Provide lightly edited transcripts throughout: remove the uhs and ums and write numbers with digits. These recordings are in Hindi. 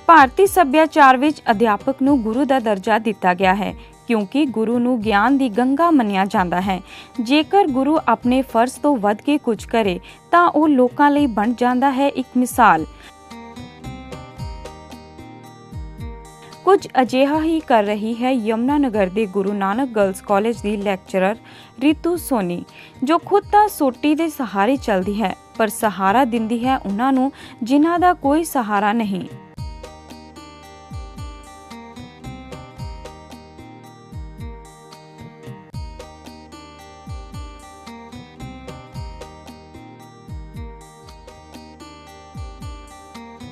ਭਾਰਤੀ ਸੱਭਿਆਚਾਰ ਵਿੱਚ ਅਧਿਆਪਕ ਨੂੰ ਗੁਰੂ ਦਾ ਦਰਜਾ ਦਿੱਤਾ ਗਿਆ ਹੈ ਕਿਉਂਕਿ ਗੁਰੂ ਨੂੰ ਗਿਆਨ ਦੀ ਗੰਗਾ ਮੰਨਿਆ ਜਾਂਦਾ ਹੈ। ਜੇਕਰ ਗੁਰੂ ਆਪਣੇ ਫਰਜ਼ ਤੋਂ ਵੱਧ ਕੇ ਕੁਝ ਕਰੇ ਤਾਂ ਉਹ ਲੋਕਾਂ ਲਈ ਬਣ ਜਾਂਦਾ ਹੈ ਇੱਕ ਮਿਸਾਲ। ਕੁਝ ਅਜਿਹਾ ਹੀ ਕਰ ਰਹੀ ਹੈ ਯਮੁਨਾਨਗਰ ਦੇ ਗੁਰੂ ਨਾਨਕ ਗਰਲਜ਼ ਕਾਲਜ ਦੀ ਲੈਕਚਰਰ ਰੀਤੂ ਸੋਨੀ, ਜੋ ਖੁਦ ਤਾਂ ਸੋਟੀ ਦੇ ਸਹਾਰੇ ਚੱਲਦੀ ਹੈ ਪਰ ਸਹਾਰਾ ਦਿੰਦੀ ਹੈ ਉਹਨਾਂ ਨੂੰ ਜਿਨ੍ਹਾਂ ਦਾ ਕੋਈ ਸਹਾਰਾ ਨਹੀਂ।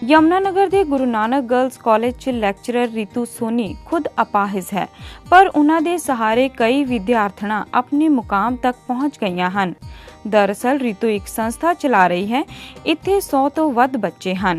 यमुनानगर के गुरु नानक गर्ल्स कॉलेज च लैक्चरर रीतू सोनी खुद अपाहिज है पर उन्हां दे सहारे कई विद्यार्थियां अपने मुकाम तक पहुंच गईयां हन। दरअसल रीतू एक संस्था चला रही है। इत्थे 100 तो वध बच्चे हैं।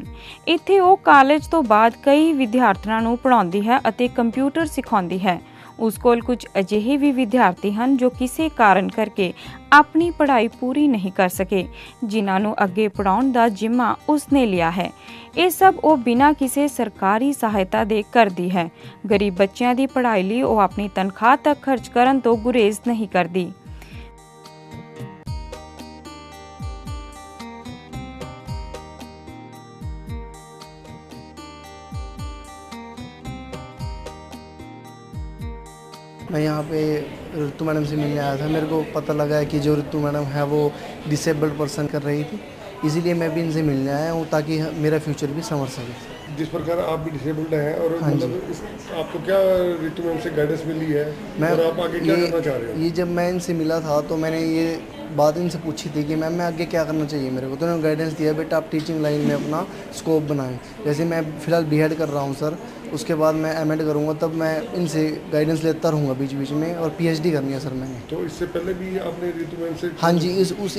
इत्थे वो कॉलेज तो बाद कई विद्यार्थियों को पढ़ाउंदी है अते कंप्यूटर सिखाउंदी है। उस कोल कुछ अजिहे भी विद्यार्थी हैं जो किसी कारण करके अपनी पढ़ाई पूरी नहीं कर सके, जिन्हां नूं अगे पढ़ाउण दा जिम्मा उसने लिया है। ये सब वो बिना किसी सरकारी सहायता दे करदी है। गरीब बच्चों की पढ़ाई लई वो अपनी तनख्वाह तक खर्च करन तो गुरेज नहीं करदी। मैं यहाँ पे ऋतु मैडम से मिलने आया था। मेरे को पता लगा है कि जो ऋतु मैडम है वो डिसेबल्ड पर्सन कर रही थी, इसीलिए मैं भी इनसे मिलने आया हूँ ताकि मेरा फ्यूचर भी संवर सके। जिस प्रकार आप भी डिसेबल्ड हैं और मतलब आपको क्या ऋतु मैम से गाइडेंस मिली है और आप आगे क्या करना चाह रहे हो? ये जब मैं इनसे मिला था तो मैंने ये बात इनसे पूछी थी कि मैम मैं आगे क्या करना चाहिए मेरे को, तो उन्होंने गाइडेंस दिया बेटा आप टीचिंग लाइन में अपना स्कोप बनाएं। जैसे मैं फ़िलहाल बीएड कर रहा हूँ सर, उसके बाद मैं एमएड करूँगा, तब मैं इनसे गाइडेंस लेता रहूँगा बीच बीच में, और पीएचडी करनी है सर मैंने। तो इससे पहले भी आपने ऋतु मैम से? हाँ जी,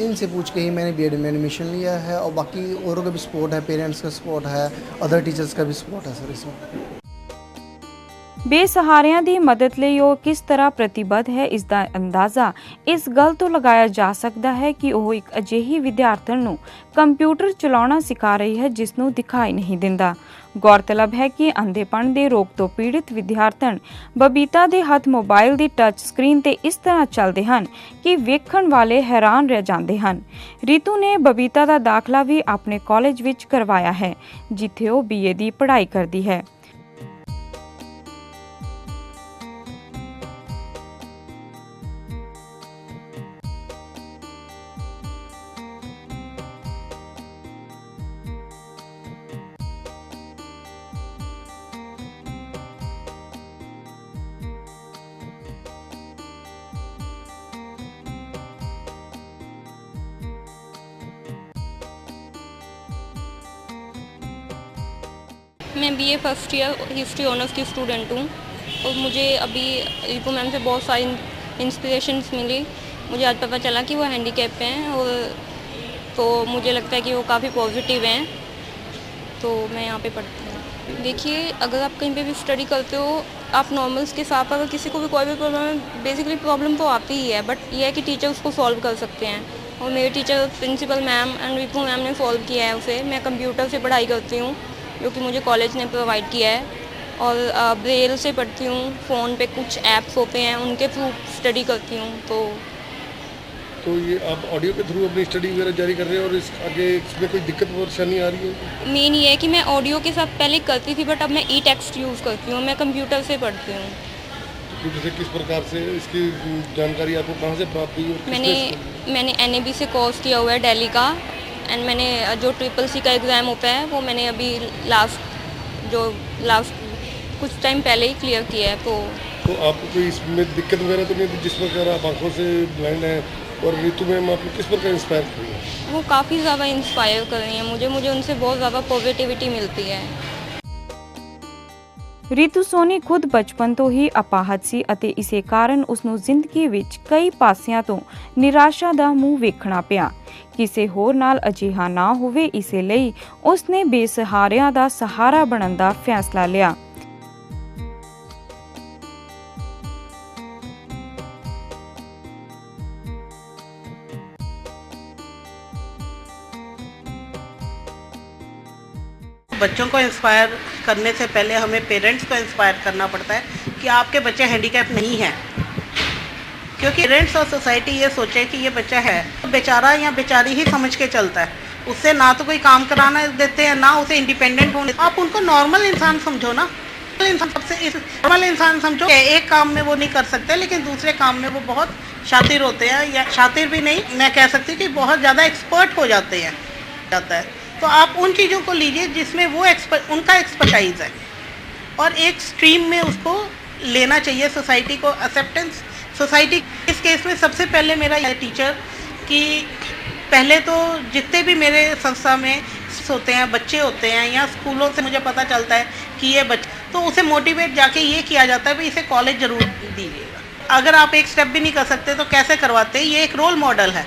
इनसे पूछ के ही मैंने बीएड में एडमिशन लिया है, और बाकी औरों का भी सपोर्ट है, पेरेंट्स का सपोर्ट है, अदर टीचर्स का भी सपोर्ट है सर इसमें। बेसहारियां दी मदद ਲਈ ਉਹ किस तरह प्रतिबद्ध है इस ਦਾ अंदाज़ा इस गल तो लगाया जा सकता है कि ਉਹ ਇੱਕ ਅਜਿਹੀ ਵਿਦਿਆਰਥਣ ਨੂੰ ਕੰਪਿਊਟਰ ਚਲਾਉਣਾ ਸਿਖਾ ਰਹੀ ਹੈ ਜਿਸ ਨੂੰ ਦਿਖਾਈ ਨਹੀਂ ਦਿੰਦਾ। गौरतलब है कि अंधेपन के रोग तो पीड़ित विद्यार्थन बबीता के हथ मोबाइल की टच स्क्रीन ते इस तरह चलते हैं कि वेखण वाले हैरान रह जाते हैं। रीतू ने बबीता का दाखला भी अपने कॉलेज विच करवाया है जिथे वो बीए की पढ़ाई करती है। मैं BA first year history honours की स्टूडेंट हूँ और मुझे अभी रीतू मैम से बहुत सारी इंस्पिरेशंस मिली। मुझे आज पता चला कि वो हैंडीकैप पे हैं, और तो मुझे लगता है कि वो काफ़ी पॉजिटिव हैं, तो मैं यहाँ पे पढ़ती हूँ। देखिए, अगर आप कहीं पे भी स्टडी करते हो, आप नॉर्मल्स के साथ अगर किसी को भी कोई भी प्रॉब्लम है, बेसिकली प्रॉब्लम तो आती ही है, बट ये है कि टीचर उसको सॉल्व कर सकते हैं, और मेरे teacher principal ma'am and Ritu ma'am ने सॉल्व किया है उसे। मैं कंप्यूटर से पढ़ाई करती हूँ जो कि मुझे कॉलेज ने प्रोवाइड किया है, और ब्रेल से पढ़ती हूँ। फ़ोन पे कुछ ऐप्स होते हैं उनके थ्रू स्टडी करती हूँ। तो ये आप ऑडियो के थ्रू अपनी स्टडी वगैरह जारी कर रहे हैं, और इस आगे इसमें कोई दिक्कत परेशानी आ रही है? मेन ये है कि मैं ऑडियो के साथ पहले करती थी, बट अब मैं ई टेक्स्ट यूज़ करती हूँ, मैं कंप्यूटर से पढ़ती हूँ। तो जैसे किस प्रकार से इसकी जानकारी आपको कहाँ से प्राप्त हुई? मैंने NAB से कोर्स किया हुआ है दिल्ली का, एंड मैंने जो CCC का एग्ज़ाम होता है वो मैंने अभी लास्ट कुछ टाइम पहले ही क्लियर किया है। तो आपको कोई इसमें दिक्कत वगैरह तो नहीं थी? जिस प्रकार आप आंखों से ब्लाइंड हैं, और ऋतु मैम आपको किस प्रकार इंस्पायर कर रही है? वो काफ़ी ज़्यादा इंस्पायर कर रही हैं मुझे उनसे बहुत ज़्यादा पॉजिटिविटी मिलती है। ਰੀਤੂ ਸੋਨੀ ਖੁਦ ਬਚਪਨ ਤੋਂ ਹੀ ਅਪਾਹਜ ਸੀ ਅਤੇ ਇਸੇ ਕਾਰਨ ਉਸ ਨੂੰ ਜ਼ਿੰਦਗੀ ਵਿੱਚ ਕਈ ਪਾਸਿਆਂ ਤੋਂ ਨਿਰਾਸ਼ਾ ਦਾ ਮੂੰਹ ਵੇਖਣਾ ਪਿਆ। ਕਿਸੇ ਹੋਰ ਨਾਲ ਅਜਿਹਾ ਨਾ ਹੋਵੇ, ਇਸੇ ਲਈ ਉਸ ਨੇ ਬੇਸਹਾਰਿਆਂ ਦਾ ਸਹਾਰਾ ਬਣਨ ਦਾ ਫੈਸਲਾ ਲਿਆ। बच्चों को इंस्पायर करने से पहले हमें पेरेंट्स को इंस्पायर करना पड़ता है कि आपके बच्चे हैंडीकैप नहीं हैं, क्योंकि पेरेंट्स और सोसाइटी ये सोचे कि ये बच्चा है तो बेचारा या बेचारी ही समझ के चलता है, उससे ना तो कोई काम कराना देते हैं ना उसे इंडिपेंडेंट होने। आप उनको नॉर्मल इंसान समझो ना, नॉर्मल इंसान समझो। एक काम में वो नहीं कर सकते लेकिन दूसरे काम में वो बहुत शातिर होते हैं, या शातिर भी नहीं, मैं कह सकती हूँ कि बहुत ज़्यादा एक्सपर्ट हो जाते हैं तो आप उन चीज़ों को लीजिए जिसमें वो उनका एक्सपर्टाइज है और एक स्ट्रीम में उसको लेना चाहिए। सोसाइटी को एक्सेप्टेंस, सोसाइटी इस केस में सबसे पहले मेरा यह टीचर कि पहले तो जितने भी मेरे संस्था में होते हैं बच्चे होते हैं या स्कूलों से मुझे पता चलता है कि ये बच्चे, तो उसे मोटिवेट जाके ये किया जाता है भाई इसे कॉलेज ज़रूर दीजिएगा। अगर आप एक स्टेप भी नहीं कर सकते तो कैसे करवाते हैं, ये एक रोल मॉडल है।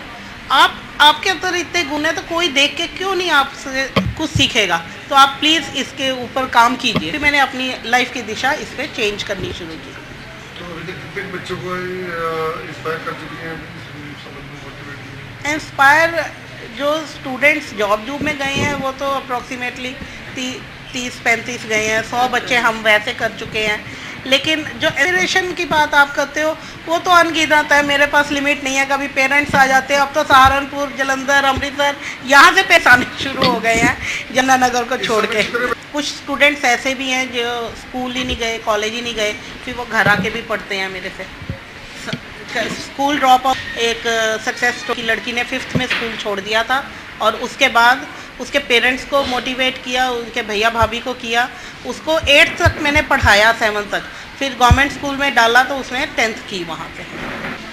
आपके अंदर इतने गुण है तो कोई देख के क्यों नहीं आपसे कुछ सीखेगा। तो आप प्लीज़ इसके ऊपर काम कीजिए। फिर मैंने अपनी लाइफ की दिशा इस पर चेंज करनी शुरू की। तो अभी तक कितने बच्चों को इंस्पायर कर चुकी हैं, मोटिवेट? इंस्पायर जो स्टूडेंट्स जॉब में गए हैं वो तो अप्रॉक्सीमेटली 30-35 गए हैं, 100 बच्चे हम वैसे कर चुके हैं। लेकिन जो एजुकेशन की बात आप करते हो वो तो अनगिनत है, मेरे पास लिमिट नहीं है। कभी पेरेंट्स आ जाते हैं, अब तो सहारनपुर, जलंधर, अमृतसर यहाँ से पैसे आने शुरू हो गए हैं जमुनानगर को छोड़ के। कुछ स्टूडेंट्स ऐसे भी हैं जो स्कूल ही नहीं गए, कॉलेज ही नहीं गए, फिर वो घर आके भी पढ़ते हैं मेरे से। स्कूल ड्रॉप आउट, एक सक्सेस स्टोरी की लड़की ने 5th में स्कूल छोड़ दिया था और उसके बाद उसके पेरेंट्स को मोटिवेट किया, उनके भैया भाभी को किया, उसको 8th तक मैंने पढ़ाया, 7th तक, फिर गवर्नमेंट स्कूल में डाला तो उसने 10th की वहाँ पे।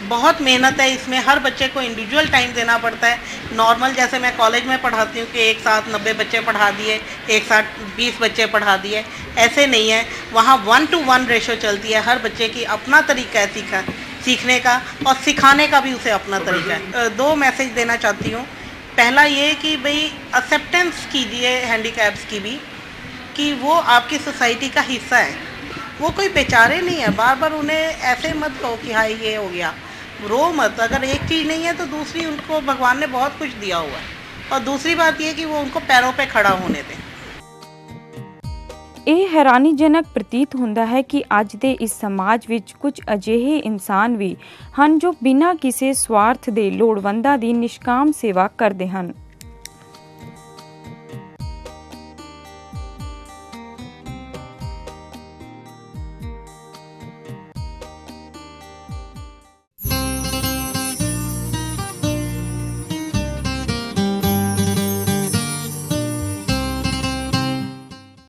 बहुत मेहनत है इसमें, हर बच्चे को इंडिविजुअल टाइम देना पड़ता है। नॉर्मल जैसे मैं कॉलेज में पढ़ाती हूँ कि एक साथ 90 बच्चे पढ़ा दिए, एक साथ 20 बच्चे पढ़ा दिए, ऐसे नहीं है। वहाँ 1:1 रेशो चलती है। हर बच्चे की अपना तरीका है सीखने का और सिखाने का भी उसे अपना तरीका है। 2 मैसेज देना चाहती हूँ। पहला ये कि भाई एक्सेप्टेंस कीजिए हैंडीकैप्स की भी, कि वो आपकी सोसाइटी का हिस्सा है, वो कोई बेचारे नहीं है। बार बार उन्हें ऐसे मत कहो कि हाँ ये हो गया, रो मत। अगर एक चीज़ नहीं है तो दूसरी उनको भगवान ने बहुत कुछ दिया हुआ है। और दूसरी बात ये कि वो उनको पैरों पे खड़ा होने दें। ਇਹ ਹੈਰਾਨੀਜਨਕ ਪ੍ਰਤੀਤ ਹੁੰਦਾ ਹੈ ਕਿ ਅੱਜ ਦੇ ਇਸ ਸਮਾਜ ਵਿੱਚ ਕੁਝ ਅਜਿਹੇ ਇਨਸਾਨ ਵੀ ਹਨ ਜੋ ਬਿਨਾਂ ਕਿਸੇ ਸਵਾਰਥ ਦੇ ਲੋੜਵੰਦਾਂ ਦੀ ਨਿਸ਼ਕਾਮ ਸੇਵਾ ਕਰਦੇ ਹਨ।